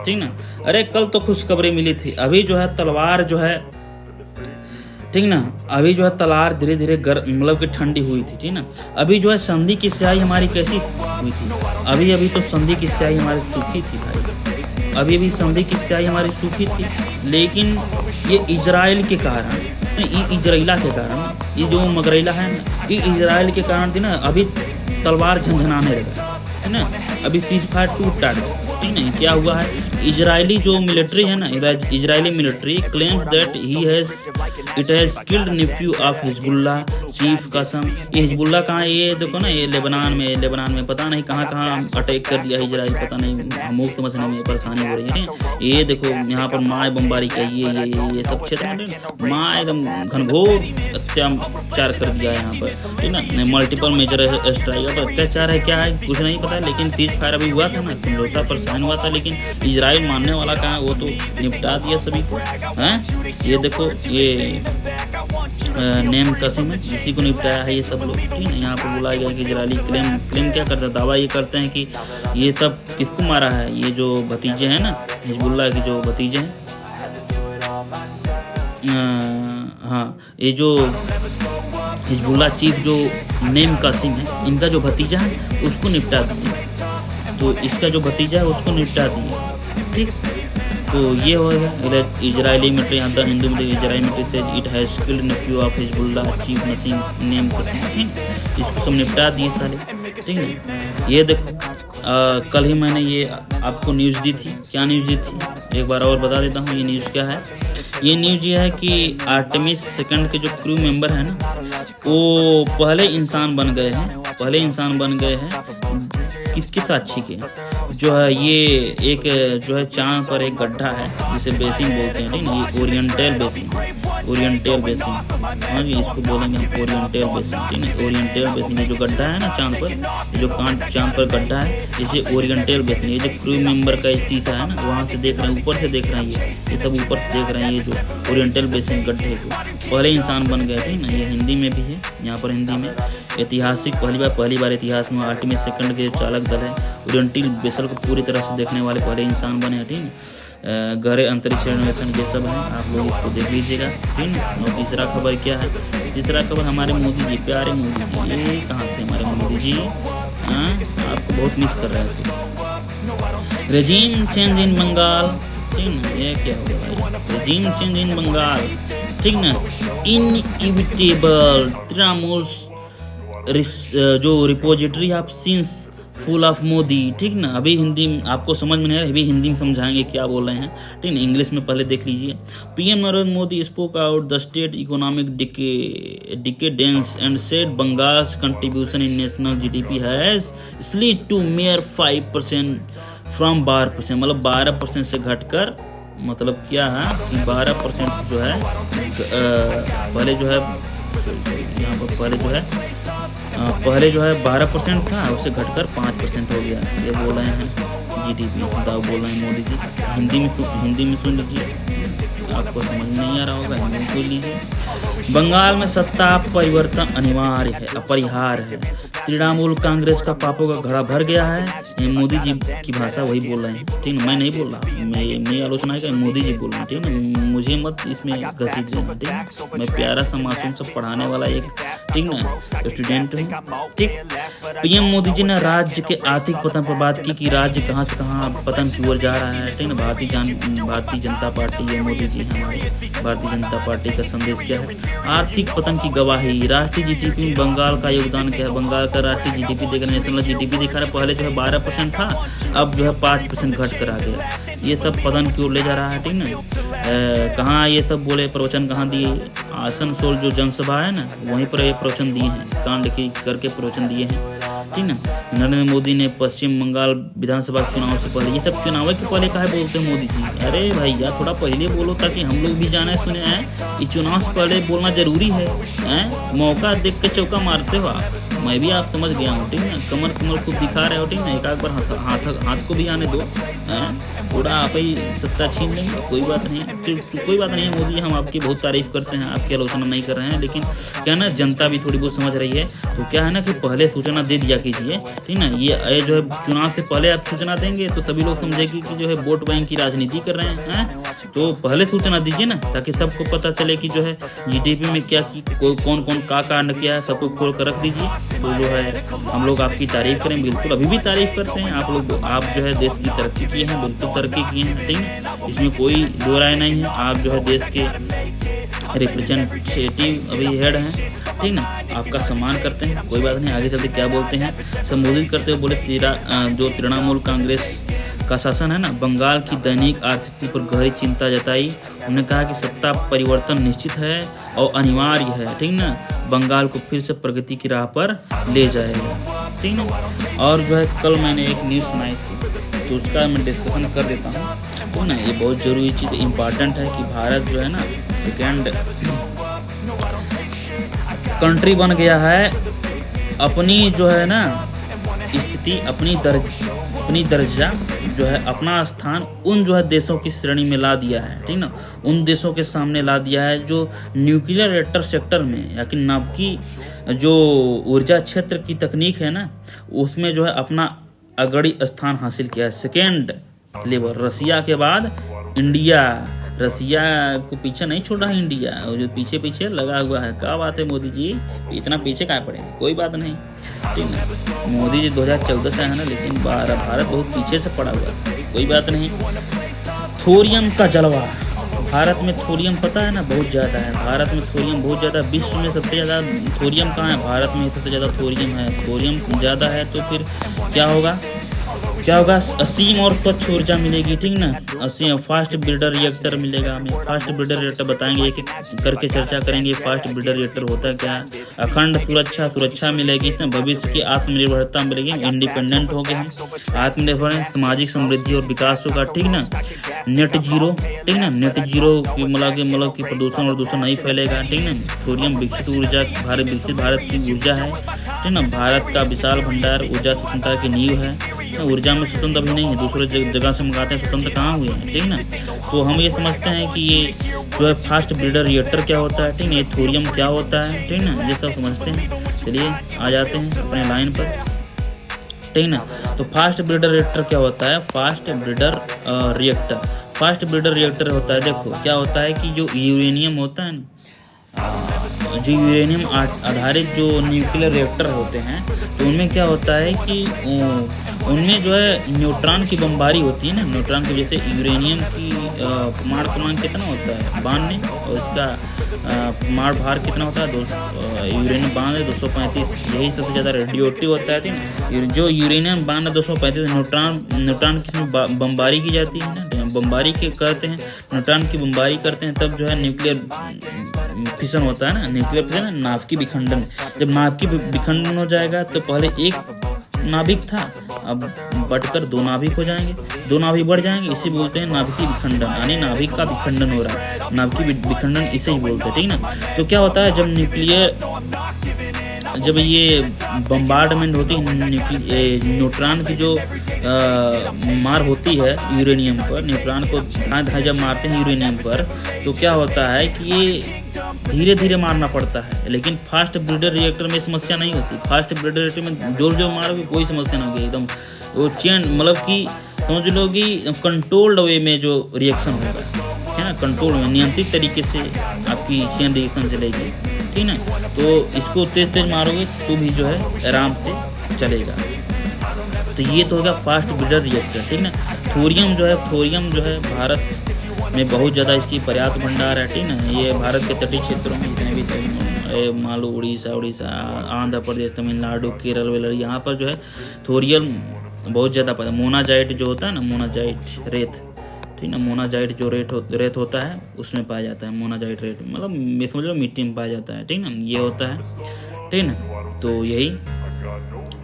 ठीक ना। अरे कल तो खुशखबरी मिली थी, अभी जो है तलवार जो है, ठीक ना, अभी जो है तलवार धीरे धीरे मतलब कि ठंडी हुई थी, ठीक ना। अभी जो है संधि की स्याही हमारी कैसी हुई थी, अभी अभी तो संधि की स्याही हमारी सूखी थी भाई, अभी अभी संधि की स्याही हमारी सूखी थी। लेकिन ये इजराइल के कारण, ये इजराइला के कारण, ये जो मगरैला है ना, ये इजराइल के कारण थी ना, अभी तलवार झंझनाने लगा है ना। अभी सीज फायर टूट टाट गया, ठीक है। क्या हुआ है, इजरायली जो मिलिट्री है ना, Israeli military claims that it has killed nephew of Hezbollah chief कसम। ये हिजबुल्ला कहाँ है, ये देखो ना, ये लेबनान में पता नहीं कहाँ कहाँ अटैक कर दिया इजराइल, पता नहीं, हम समझने में परेशानी हो रही है। ये देखो यहाँ पर माय बमबारी का ये सब क्षेत्र में माँ एकदम घनघोर अत्याचार कर दिया है यहाँ पर, ठीक ना। मल्टीपल मेजर स्ट्राइक पर अत्याचार है, क्या है कुछ नहीं पता, लेकिन सीज फायर अभी हुआ था ना, समझौता पर साइन हुआ था, लेकिन इजराइल मानने वाला कहाँ, वो तो निपटा दिया सभी को हैं। ये देखो ये नेम कसिम है, इसी को निपटाया है ये सब लोग, ठीक है। यहाँ पर बुलाया गया कि इजरायली क्लेम क्या करता है, दावा ये करते हैं कि ये सब किसको मारा है, ये जो भतीजे हैं ना, हिजबुल्ला के जो भतीजे हैं, हाँ, ये जो हिजबुल्ला चीफ जो नेम कासिम है, इनका जो भतीजा है उसको निपटा दिए, तो इसका जो भतीजा है उसको निपटा दिए, ठीक। तो ये होगा इजरायली मिलिट्री, यहाँ the Hindu military Israeli military से it has killed nephew of Hezbollah chief Naseem name Qassem, ठीक। इसको सब निपटा दिए साले, ठीक है। ये देखो कल ही मैंने ये आपको न्यूज़ दी थी, क्या न्यूज़ दी थी एक बार और बता देता हूँ। ये न्यूज़ क्या है, ये न्यूज़ ये है कि आर्टेमिस सेकंड के जो क्रू मेंबर है ना, वो पहले इंसान बन गए हैं, किसके साक्षी के, जो है ये एक जो है चांद पर एक गड्ढा है जिसे बेसिन बोलते हैं, ठीक ना। ये ओरिएंटल बेसिन, हाँ जी, इसको बोलेंगे हम ओरिएंटल बेसिन, ठीक है। ओरिएंटल बेसिन, ये जो गड्ढा है ना चांद पर, जो चांद पर गड्ढा है, इसे ओरिएंटल बेसिन, ये जो क्रू मेंबर का एक चीज़ है ना, वहाँ से देख रहे हैं, ऊपर से देख रहे हैं, ये सब ऊपर से देख रहे हैं, ये जो ओरिएंटल बेसिन गड्ढे को पहले इंसान बन गए थे ना। ये हिंदी में भी है, यहाँ पर हिंदी में ऐतिहासिक पहली बार इतिहास में आर्टेमिस सेकंड के चालक दल है ओरिएंटल बेसल को पूरी तरह से देखने वाले पहले इंसान बने हैं, ठीक है। गहरे अंतरिक्ष अन्वेषण ये सब है, आप लोग इसको देख लीजिएगा, ठीक है। और तीसरा खबर क्या है, तीसरा खबर हमारे मोदी जी, प्यारे मोदी जी, ये कहाँ थे हमारे मोदी जी, हाँ, आपको बहुत मिस कर रहे थे। रेजिम चेंज इन बंगाल, ठीक ना, ये क्या होगा भाई, रेजिम चेंज इन बंगाल, ठीक ना। इनइविटेबल तृणमूल जो repository of since full of Modi, ठीक ना। अभी हिंदी आपको समझ में नहीं आ रहा, अभी हिंदी में समझाएंगे क्या बोल रहे हैं, ठीक ना। इंग्लिश में पहले देख लीजिए। PM Narendra Modi spoke out the state economic decadence and said Bengal's contribution in national GDP has slid to mere 5% फ्रॉम 12%, मतलब 12% से घटकर, मतलब क्या है कि 12% जो है पहले जो है यहाँ पर पहले जो है 12% था, उससे घटकर 5% हो गया। ये बोल रहे हैं जीडीपी दाव बोल रहे हैं मोदी जी, हिंदी में सुन लीजिए, आपको समझ नहीं आ रहा होगा, हिंदी में सुन लीजिए। बंगाल में सत्ता परिवर्तन अनिवार्य है, अपरिहार्य है। तृणमूल कांग्रेस का पापों का घड़ा भर गया है। ये मोदी जी की भाषा वही बोल रहे हैं, ठीक है। मैं नहीं बोल रहा, मैं आलोचना है, मोदी जी बोल रहे हैं, ठीक है। मुझे मत इसमें घसीट देना, ठीक है। मैं प्यारा सा मासूम सब पढ़ाने वाला एक, ठीक ना, स्टूडेंट हूँ, ठीक। पीएम मोदी जी ने राज्य के आर्थिक पतन पर बात की कि राज्य कहाँ से कहाँ पतन की ओर जा रहा है, ठीक ना। भारतीय जनता पार्टी, ये मोदी जी हमारे भारतीय जनता पार्टी का संदेश क्या है, आर्थिक पतन की गवाही। राष्ट्रीय जीडीपी में बंगाल का योगदान क्या है, बंगाल का राष्ट्रीय जीडीपी देख रहे हैं, नेशनल जीडीपी दिखा रहा है, पहले जो है 12% था, अब जो है 5% घट कर आ गया। ये सब पतन की ओर ले जा रहा है, ठीक ना। कहाँ ये सब बोले, प्रवचन कहाँ दिए, आसनसोल जो जनसभा है ना, वहीं पर ये प्रवचन दिए हैं, कांड की करके प्रवचन दिए हैं, ठीक ना। नरेंद्र मोदी ने पश्चिम बंगाल विधानसभा चुनाव से पहले, ये सब चुनाव के पहले काहे बोलते हैं मोदी जी, अरे भैया थोड़ा पहले बोलो ताकि हम लोग भी जाने सुने हैं। ये चुनाव से पहले बोलना जरूरी है, मौका देख के चौका मारते हो आप। मैं भी आप समझ गया हूँ, ठीक है ना। कमर खूब दिखा रहे हो, ठीक है ना। एक बार हाथ को भी आने दो, पूरा आप ही सत्ता छीन लेंगे, कोई बात नहीं है। कोई बात नहीं है मोदी, हम आपकी बहुत तारीफ करते हैं, आपकी आलोचना नहीं कर रहे हैं, लेकिन क्या ना जनता भी थोड़ी बहुत समझ रही है। तो क्या है ना कि पहले सूचना दे दिया कीजिए, ठीक ना। ये जो है चुनाव से पहले आप सूचना देंगे तो सभी लोग समझेंगे कि जो है वोट बैंक की राजनीति कर रहे हैं। तो पहले सूचना दीजिए ना, ताकि सबको पता चले कि जो है जीडीपी में क्या की कौन कौन का कांड किया है, सबको खोल कर रख दीजिए। तो जो है हम लोग आपकी तारीफ करें, बिल्कुल अभी भी तारीफ करते हैं। आप जो है देश की तरक्की किए हैं, बिल्कुल तरक्की किए हैं, ठीक है, इसमें कोई दो राय नहीं है। आप जो है देश के रिप्रेजेंटेटिव अभी हेड हैं, ठीक ना। आपका सम्मान करते हैं, कोई बात नहीं। आगे चलते क्या बोलते हैं, संबोधित करते हुए बोले जो तृणमूल कांग्रेस का शासन है ना, बंगाल की दैनिक आर्थिक स्थिति पर गहरी चिंता जताई। उन्होंने कहा कि सत्ता परिवर्तन निश्चित है और अनिवार्य है, ठीक ना। बंगाल को फिर से प्रगति की राह पर ले जाएगा, ठीक ना। और जो है कल मैंने एक न्यूज़ सुनाई थी, तो उसका मैं डिस्कशन कर देता हूँ, तो ना ये बहुत ज़रूरी चीज़ इम्पॉर्टेंट है कि भारत जो है ना सेकेंड कंट्री बन गया है। अपनी जो है ना स्थिति, अपनी दर्जा जो है, अपना स्थान उन जो है देशों की श्रेणी में ला दिया है, ठीक ना। उन देशों के सामने ला दिया है जो न्यूक्लियर रिएक्टर सेक्टर में या कि नवकी जो ऊर्जा क्षेत्र की तकनीक है ना, उसमें जो है अपना अग्रणी स्थान हासिल किया है, सेकेंड लेवल। रसिया के बाद इंडिया, रसिया को पीछे नहीं छोड़ा है इंडिया, और जो पीछे पीछे लगा हुआ है। क्या बात है मोदी जी, इतना पीछे कहाँ पड़े हैं, कोई बात नहीं, ठीक है। मोदी जी 2014 से है ना, लेकिन भारत बहुत पीछे से पड़ा हुआ है, कोई बात नहीं। थोरियम का जलवा, भारत में थोरियम पता है ना बहुत ज़्यादा है, भारत में थोरियम बहुत ज़्यादा। विश्व में सबसे ज़्यादा थोरियम कहाँ है, भारत में सबसे ज़्यादा थोरियम है। थोरियम ज़्यादा है तो फिर क्या होगा, असीम और स्वच्छ ऊर्जा मिलेगी, ठीक ना। असीम फास्ट ब्रीडर रिएक्टर मिलेगा हमें, फास्ट ब्रीडर रिएक्टर बताएंगे, एक एक करके चर्चा करेंगे। फास्ट ब्रीडर रिएक्टर होता है क्या, अखंड सुरक्षा मिलेगी, तो भविष्य की आत्मनिर्भरता मिलेगी, इंडिपेंडेंट हो गए हम, आत्मनिर्भर हैं, सामाजिक समृद्धि और विकास होगा, ठीक ना। नेट जीरो, ठीक ना, नेट जीरो की मतलब कि प्रदूषण और दूषण नहीं फैलेगा, ठीक ना। थोरियम विकसित भारत की ऊर्जा है, ठीक ना। भारत का विशाल भंडार ऊर्जा स्वतंत्रता की नींव है। ऊर्जा में स्वतंत्र अभी नहीं है, दूसरे जगह से मंगाते हैं, स्वतंत्र कहाँ हुए हैं, ठीक ना। तो हम ये समझते हैं कि ये जो है फास्ट ब्रीडर रिएक्टर क्या होता है, ठीक है, थोरियम क्या होता है, ठीक ना, ये सब समझते हैं। चलिए आ जाते हैं अपने लाइन पर, ठीक ना। तो फास्ट ब्रीडर रिएक्टर क्या होता है, फास्ट ब्रीडर रिएक्टर होता है, देखो क्या होता है कि जो यूरेनियम होता है ना, जो यूरेनियम आधारित जो न्यूक्लियर रिएक्टर होते हैं, तो उनमें क्या होता है कि उनमें जो है न्यूट्रॉन की बमबारी होती है ना। न्यूट्रॉन की जैसे यूरेनियम की परमाणु क्रमांक कितना होता है 92, और इसका परमाणु भार कितना होता है यूरेनियम 92 235, यही सबसे ज़्यादा रेडियोएक्टिव होता है, ठीक ना। जो यूरेनियम 92 235 न्यूट्रॉन की बमबारी की जाती है ना, बमबारी के करते हैं, न्यूट्रॉन की बमबारी करते हैं, तब जो है न्यूक्लियर फिशन होता है ना, न्यूक्लियर फिशन, नाभिकीय विखंडन। जब नाभिकीय विखंडन हो जाएगा तो पहले एक नाभिक था, अब बढ़कर दो नाभिक हो जाएंगे, दो नाभिक बढ़ जाएंगे, इसे बोलते हैं नाभिकीय विखंडन, यानी नाभिक का विखंडन हो रहा है, नाभिकीय विखंडन इसे ही बोलते हैं, ठीक ना। तो क्या होता है जब ये बम्बार्डमेंट होती है, न्यूट्रॉन की जो मार होती है यूरेनियम पर, न्यूट्रॉन को धाए जब मारते हैं यूरेनियम पर, तो क्या होता है कि ये धीरे धीरे मारना पड़ता है। लेकिन फास्ट ब्रीडर रिएक्टर में समस्या नहीं होती, फास्ट ब्रीडर रिएक्टर में जोर मारोगे कोई समस्या नहीं होगी, एकदम वो चेन, मतलब कि समझ लो कि कंट्रोल्ड वे में जो रिएक्शन होगा, है ना, कंट्रोल में नियंत्रित तरीके से आपकी चेन रिएक्शन चलेगी, ठीक ना। तो इसको तेज मारोगे तो भी जो है आराम से चलेगा। तो ये तो होगा फास्ट ब्रीडर रिएक्टर, ठीक ना। थोरियम जो है भारत में बहुत ज़्यादा इसकी पर्याप्त भंडार है, ठीक ना। ये भारत के तटीय क्षेत्रों में जितने भी मान लो उड़ीसा, आंध्र प्रदेश, तमिलनाडु, केरल वेरल, यहाँ पर जो है थोरियम बहुत ज़्यादा पाया। मोनाजाइट जो होता है ना, मोनाजाइट रेत, ठीक ना, मोनाजाइट जो रेत होता है उसमें पाया जाता है, मोनाजाइट रेत, मतलब समझ लो मिट्टी में पाया जाता है, ठीक ना, ये होता है, ठीक ना। तो यही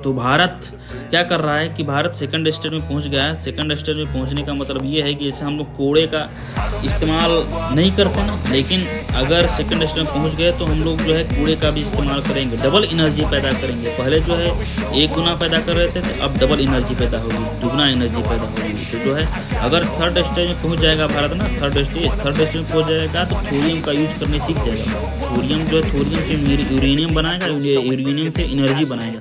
तो भारत क्या कर रहा है कि भारत सेकंड स्टेज में पहुंच गया है। सेकंड स्टेज में पहुंचने का मतलब ये है कि जैसे हम लोग कूड़े का इस्तेमाल नहीं करते ना, लेकिन अगर सेकंड स्टेज में पहुंच गए तो हम लोग जो है कूड़े का भी इस्तेमाल करेंगे, डबल एनर्जी पैदा करेंगे। पहले जो है 1 गुना पैदा कर रहे थे, अब डबल एनर्जी पैदा होगी, दुगना एनर्जी पैदा होगी। तो जो है अगर थर्ड स्टेज में पहुँच जाएगा भारत ना, थर्ड स्टेज में पहुँच जाएगा तो थोरियम का यूज करने सीख जाएगा। थोरियम जो है थोरियम से यूरेनियम बनाएगा, यूरेनियम से एनर्जी बनाएगा।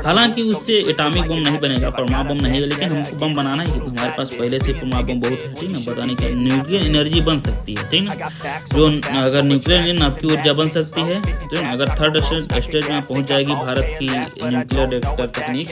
हालांकि उससे एटॉमिक बम नहीं बनेगा, परमाणु बम नहीं है, लेकिन हमको बम बनाना है, हमारे पास पहले से परमाणु बम बहुत है, ठीक ना। बताने का न्यूक्लियर एनर्जी बन सकती है, ठीक ना। जो अगर न्यूक्लियर नाभिकीय ऊर्जा बन सकती है, तो अगर थर्ड स्टेज में पहुंच जाएगी भारत की न्यूक्लियर रिएक्टर तकनीक,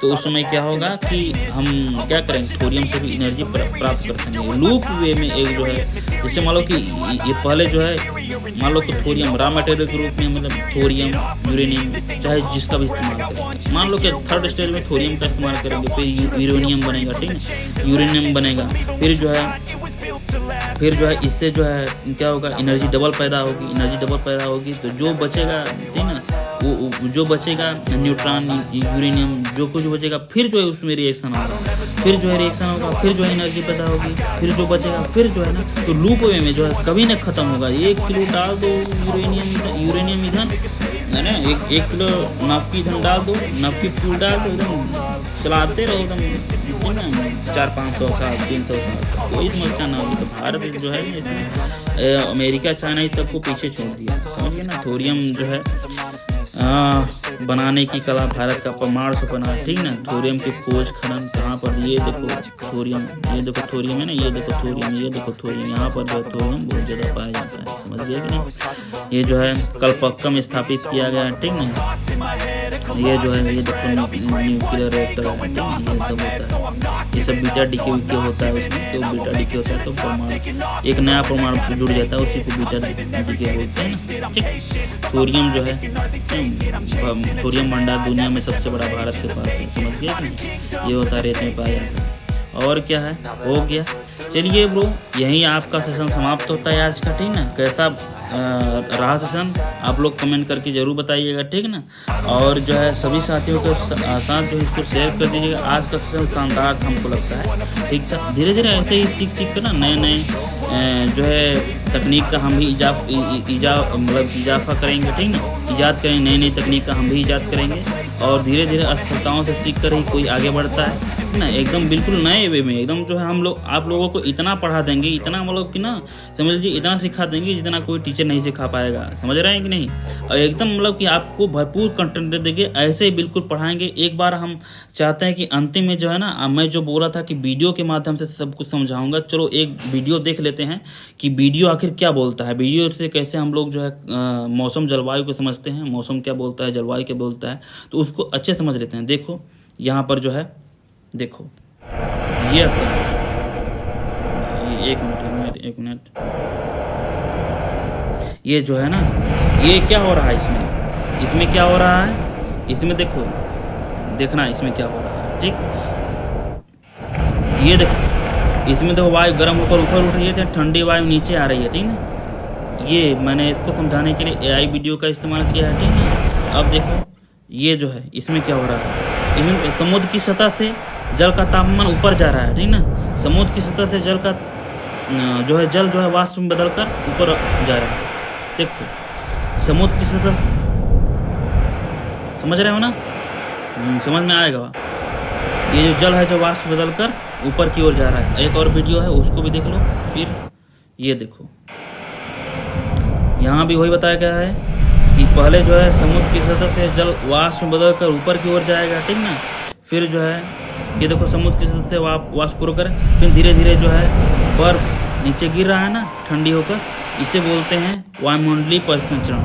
तो उस समय क्या होगा कि हम क्या करेंगे, थोरियम से भी एनर्जी प्राप्त कर सकेंगे लूप वे में। एक जो है जैसे मान लो कि ये पहले जो है मान लो कि थोरियम रॉ मटेरियल के रूप में, मतलब थोरियम यूरेनियम चाहे जिसका भी इस्तेमाल करें, मान लो कि थर्ड स्टेज में थोरियम का इस्तेमाल करेंगे, फिर यूरेनियम बनेगा, ठीक है, यूरेनियम बनेगा, फिर जो है इससे जो है क्या होगा, एनर्जी डबल पैदा होगी, तो जो बचेगा, ठीक ना, वो जो बचेगा न्यूट्रॉन यूरेनियम जो कुछ बचेगा, फिर जो है उसमें रिएक्शन होगा, फिर जो है एनर्जी पैदा होगी, फिर जो बचेगा, फिर जो है ना, तो लूप वे में जो है कभी न खत्म होगा। 1 किलो डाल दो यूरेनियम ईंधन, है ना, 1 किलो नाभिकीय ईंधन डाल दो, नाभिकीय फ्यूल डाल दो, एकदम चलाते रहो एकदम, है ना, 400-500 साल 300 साल, कोई समस्या ना होगी। तो भारत जो है इसमें अमेरिका चाइना इस सबको पीछे छोड़ दिया, समझिए ना। थोरियम जो है बनाने की कला भारत का परमाणु से बना, ठीक ना। थोरियम की खोज खनन कहाँ पर, ये देखो थोरियम, ये देखो थोरियम है ना, ये देखो थोरियम, यहाँ पर जो है थोरियम बहुत ज़्यादा पाया जाता है, समझ गए कि नहीं। ये जो है कलपक्कम स्थापित किया गया है, ठीक ना। ये जो है ये देखो न्यूक्लियर रिएक्टर, ये सब होता है, ये सब बीटा डीके होता है उसमें, तो बीटा डीके होता है तो परमाणु एक नया परमाणु जुड़ जाता है, उसी को बीटा डीके बोलते हैं ना, ठीक। थोरियम जो है थोरियम भंडार दुनिया में सबसे बड़ा भारत के पास है, समझ गए कि नहीं। ये होता है रेत में पाया जाता है। और क्या है, हो गया। चलिए ब्रो, यहीं आपका सेशन समाप्त होता है आज का, ठीक ना। कैसा रहा सेशन आप लोग कमेंट करके ज़रूर बताइएगा, ठीक ना। और जो है सभी साथियों के साथ जो इसको शेयर कर दीजिएगा। आज का सेशन शानदार हमको लगता है, ठीक था। धीरे धीरे ऐसे ही सीख कर ना नए जो है तकनीक का हम भी इजाफा करेंगे, ठीक ना। ईजाद करेंगे, नई तकनीक का हम भी ईजाद करेंगे, और धीरे धीरे असफलताओं से सीख कर ही कोई आगे बढ़ता है ना, एकदम बिल्कुल नए वे में। एकदम जो है हम लोग आप लोगों को इतना पढ़ा देंगे, इतना मतलब कि ना समझ लीजिए इतना सिखा देंगे जितना कोई टीचर नहीं सिखा पाएगा, समझ रहे हैं कि नहीं। और एकदम मतलब कि आपको भरपूर कंटेंट दे देंगे, ऐसे ही बिल्कुल पढ़ाएंगे। एक बार हम चाहते हैं कि अंतिम में जो है ना, मैं जो बोला था कि वीडियो के माध्यम से सब कुछ समझाऊंगा, चलो एक वीडियो देख लेते हैं कि वीडियो आखिर क्या बोलता है, वीडियो से कैसे हम लोग जो है मौसम जलवायु को समझते हैं, मौसम क्या बोलता है, जलवायु क्या बोलता है, तो उसको अच्छे समझ लेते हैं। देखो यहाँ पर जो है, देखो ये एक मिनट, ये जो है ना, ये क्या हो रहा है इसमें क्या हो रहा है, इसमें देखो, देखना इसमें क्या हो रहा है, ठीक। ये देखो, इसमें देखो वायु गर्म होकर ऊपर उठ रही है, ठंडी वायु नीचे आ रही है, ठीक ना। ये मैंने इसको समझाने के लिए AI वीडियो का इस्तेमाल किया है, ठीक है। अब देखो ये जो है इसमें क्या हो रहा है, इसमें समुद्र की सतह से जल का तापमान ऊपर जा रहा है, ठीक ना। समुद्र की सतह से जल का जो है जल जो है वाष्प में बदलकर ऊपर जा रहा है। देखो समुद्र की सतह, समझ रहे हो ना, समझ में आएगा। ये जो जल है जो वाष्प बदलकर ऊपर की ओर जा रहा है। एक और वीडियो है उसको भी देख लो। फिर ये देखो यहाँ भी वही बताया गया है कि पहले जो है समुद्र की सतह से जल वाष्प में बदलकर ऊपर की ओर जाएगा, ठीक ना। फिर जो है ये देखो समुद्र की सतह से वाष्प होकर फिर धीरे धीरे जो है बर्फ नीचे गिर रहा है ना, ठंडी होकर, इसे बोलते हैं वायुमंडलीय परिसंचरण।